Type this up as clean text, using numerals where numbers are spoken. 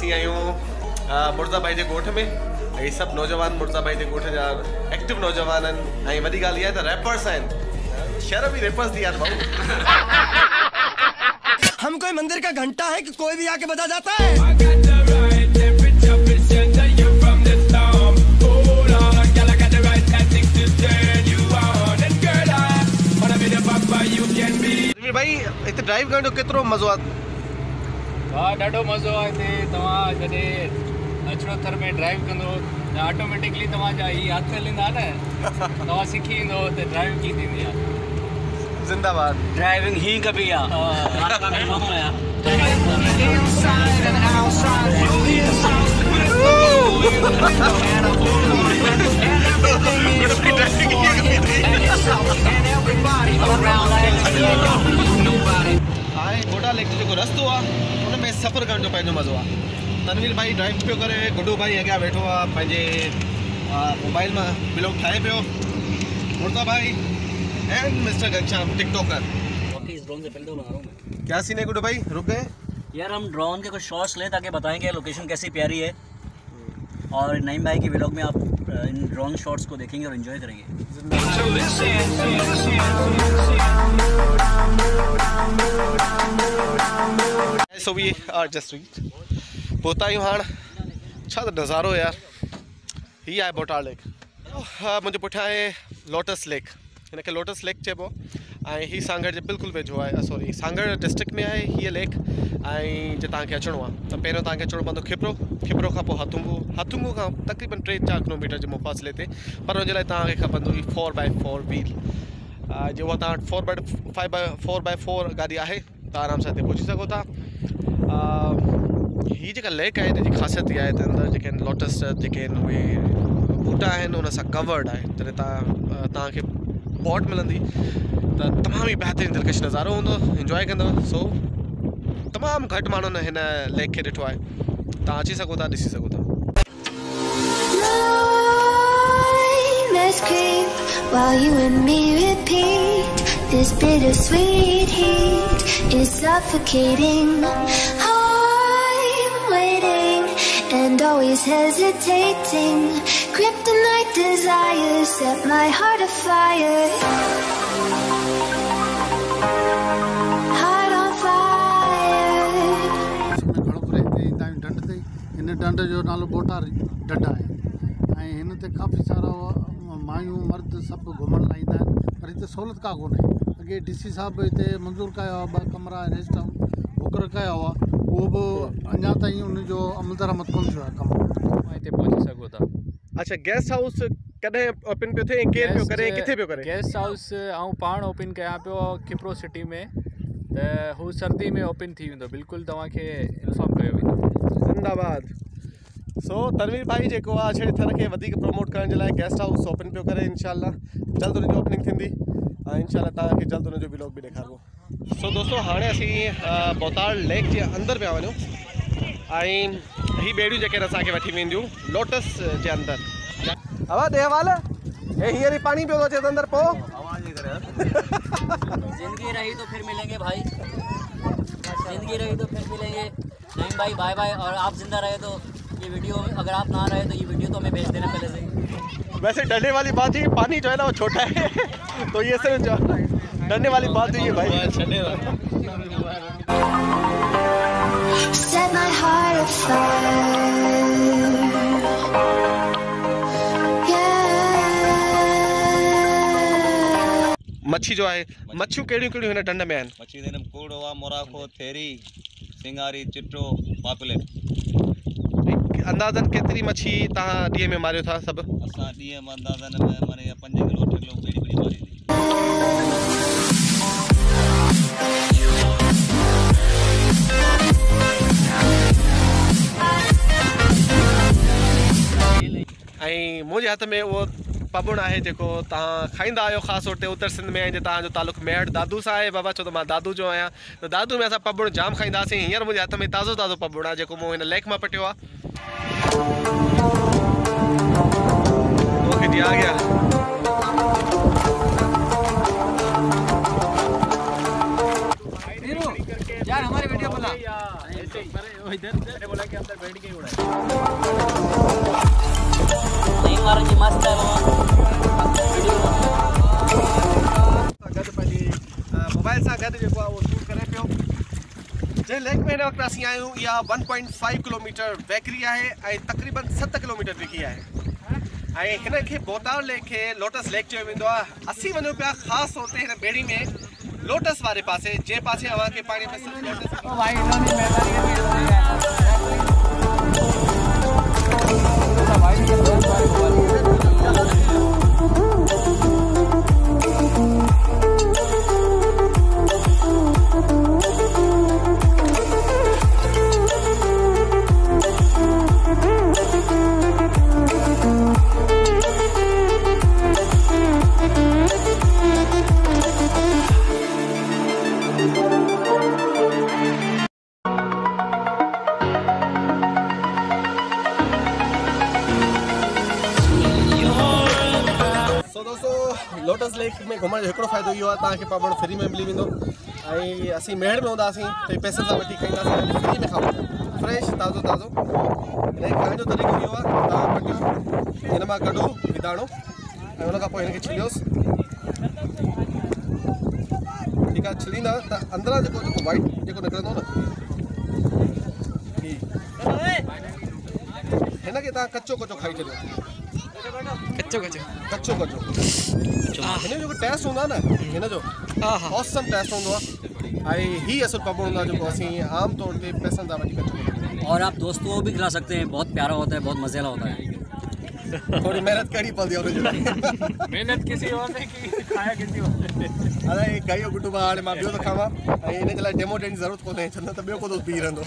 असीं आहियूं मुर्ज़ा भाई जे ॻोठ में। ये सब नौजवान मुर्ज़ा भाई जे ॻोठ जा एक्टिव नौजवान आहिनि ऐं वॾी ॻाल्हि इहा आहे त रैपर्स आहिनि। शहर भी रैपर्स दी यार भाऊ। हम कोई मंदिर का घंटा है कि कोई भी आके बजा जाता है। भाई इते ड्राइव करण जो केतिरो मज़ो आहे? वाह ॾाढो मज़ो आहे हिते। तव्हां जॾहिं अचो थर में ड्राइव कंदो त ऑटोमेटिकली तव्हांजा ही हथ हलंदा न, तव्हां सिखी ईंदो त ड्राइविंग कीअं थींदी आहे। जिंदाबाद। ड्राइविंग ही कभी आ घोड़ा लेक जो रस्तो आहे उनमें सफ़र करण जो पंहिंजो मज़ो आहे। तनवीर भाई ड्राइव पियो करे, गुड्डू भाई अॻियां वेठो आहे पंहिंजे मोबाइल में ब्लॉग ठाहे पियो। मुर्ज़ा भाई and mister Ghanshyam TikToker. Drone से पहले तो बना रहा हूं मैं। क्या सीन है गुड्डू भाई, रुक गए यार? हम ड्रोन के कुछ शॉट्स लें ताकि बताएंगे लोकेशन कैसी प्यारी है, और नईम भाई की व्लॉग में आप इन ड्रोन शॉट्स को देखेंगे और एंजॉय करेंगे। So we are just reached। पहुता आहियूं हाणे। छा त नज़ारो यार, ही आहे बोटाल लेक। मुंहिंजे पुठियां आहे लोटस लेक, हिनखे लोटस लेक चइबो ऐं ही सांगड़ जे बिल्कुलु वेझो आहे। सॉरी, सांगड़ डिस्ट्रिक्ट में आहे हीअ लेक। ऐं जे तव्हांखे अचिणो आहे त पहिरियों तव्हांखे अचिणो पवंदो खिपरो, खिपरो खां पोइ हथुंगू खां तक़रीबन 3-4 किलोमीटर जे मुफ़ासिले ते। पर हुन जे लाइ तव्हांखे खपंदो ही 4x4 व्हील। जे उहा तव्हां 4x4 गाॾी आहे त आराम सां हिते पहुची सघो था। हीअ जेका लेक आहे हिनजी ख़ासियत इहा आहे त अंदरि जेके आहिनि लोटस जेके आहिनि उहे बूटा आहिनि उन सां कवर्ड आहे। जॾहिं तव्हांखे बोट मिलंदी त तमामु ई बहितरीनु दिलकश नज़ारो हूंदो, इंजॉय कंदव। सो तमामु घटि माण्हुनि हिन लेक खे ॾिठो आहे। तव्हां अची सघो था, ॾिसी सघो था। While you and me repeat, this bittersweet heat is suffocating. I'm waiting and always hesitating. Kryptonite desires set my heart afire. Heart on fire. इन डंड जो नालो बोटार डंड आहे ऐं हिन ते काफ़ी सारा मायूं मर्द सभु घुमण लाइ ईंदा आहिनि। पर हिते सहूलियत का कोन्हे। अॻे DC साहब हिते मंज़ूरु कया हुआ 2 कमरा रेस्ट हाउस बुकर कया हुआ, उहो बि अञा ताईं उनजो अमल दरामद कोन थियो आहे कमु। हिते पहुची सघो था। अच्छा, गेस्ट हाउस कॾहिं ओपन पियो थिए, केरु पियो करे, किथे पियो करे? गेस्ट हाउस आऊं पाण ओपन कयां पियो खिपरो सिटी में, त हू सर्दी में ओपन थी वेंदो। बिल्कुलु तव्हांखे इंफॉर्म कयो वेंदो। जिंदाबाद। सो तनवीर भाई जेको आहे छेड़े थर खे वधीक प्रमोट करण जे लाइ गेस्ट हाउस ओपन पियो करे। इंशाल्लाह जल्द हुनजी ओपनिंग थींदी ऐं इंशाल्लाह तव्हांखे जल्द हुनजो व्लॉग बि ॾेखारिबो। सो दोस्तों हाणे असीं बोटाल लेक जे अंदरि पिया वञूं ऐं ही ॿेड़ियूं जेके असांखे वठी वेंदियूं लोटस जे अंदरि। हवा ॾे हवाला हे हींअर ई पाणी पियो थो अचे अंदरि पोइ जिंदगी रही तो फिर मिलेंगे भाई, जिंदगी रही तो फिर मिलेंगे। नईम भाई बाय बाय। और आप जिंदा रहे तो ये वीडियो, अगर आप ना रहे तो ये वीडियो तो हमें भेज देना पहले से। वैसे डरने वाली बात है, पानी जो है ना वो छोटा है तो ये सिर्फ डरने वाली बात है ये भाई। Set my heart afire. मच्छी जो है, मच्छियूं कहिड़ियूं कहिड़ियूं हिन डंड में आहिनि? मच्छी देने कूड़ो, मोराखो, थेरी, सिंगारी, चिट्रो, पापलेट। अंदाज़न केतिरी मच्छी तव्हां ॾींहं में मारियो था सभु? असां ॾींहं में अंदाज़न में माने 5 किलो 8 किलो बेड़ी बेड़ी मारी थी। ऐं मुंहिंजे हथ में उहो पबुण आहे जेको तव्हां खाईंदा आहियो ख़ासि तौर ते उत्तर सिंध में। ऐं जे तव्हांजो तालुक़ु मेहट दादू सां आहे बाबा, छो त मां दादू जो आहियां, त दादू में असां पबुण जाम खाईंदा हुआसीं। हींअर मुंहिंजे हथ में ताज़ो ताज़ो पबुण आहे जेको मूं हिन लेक मां पटियो आहे। ओके जी, आ गया। यार हमारी वीडियो बोला इधर बोला कि अंदर बैठ के जद जेको आहे उहो शूट करे पियो जंहिं लेक में हिन वक़्तु असीं आहियूं इहा 1.5 किलोमीटर वैकरी आहे ऐं तक़रीबन 7 किलोमीटर ॾिघी आहे ऐं हिन खे बोटार लेक खे लोटस लेक चयो वेंदो आहे। असीं वञूं पिया ख़ासि तौर ते हिन ॿेड़ी में लोटस वारे पासे जंहिं पासे अव्हांखे पाणी में सिर्फ़ु लोटस लोटस लेक में घुमण जो हिकिड़ो फ़ाइदो इहो आहे तव्हांखे पापड़ फ्री में मिली वेंदो ऐं असीं मेड़ में हूंदासीं त पैसनि सां वठी खाईंदासीं फ्री में खाऊं फ्रेश ताज़ो ताज़ो हिन खे खाइण जो तरीक़ो इहो आहे तव्हां कटियो हिन मां कढो विदाणो ऐं हुन खां पोइ हिन खे छिलियोसि ठीकु आहे छिलींदा त अंदरां जेको वाइट जेको निकिरंदो न हिन खे तव्हां कचो कचो खाई छॾियो कचो हिन जो टेस्ट हूंदो आहे न हिन जो ऑसम टेस्ट हूंदो आहे ऐं हीअ असुल पापड़ हूंदो आहे जेको असीं आम तौर ते पैसनि सां वठी कचो और आप दोस्तों को भी खिला सकते हैं, बहुत प्यारा होता है, बहुत मज़ेला होता है। थोड़ी मेहनत करनी पड़ती है मेहनत किसी और ने की खाया किसी और ने अरे कई गुटू हाणे मां ॿियो त खावां ऐं हिन जे लाइ डेमो ॾियण जी ज़रूरत कोन्हे छो न त ॿियो को दोस्त बीह रहंदो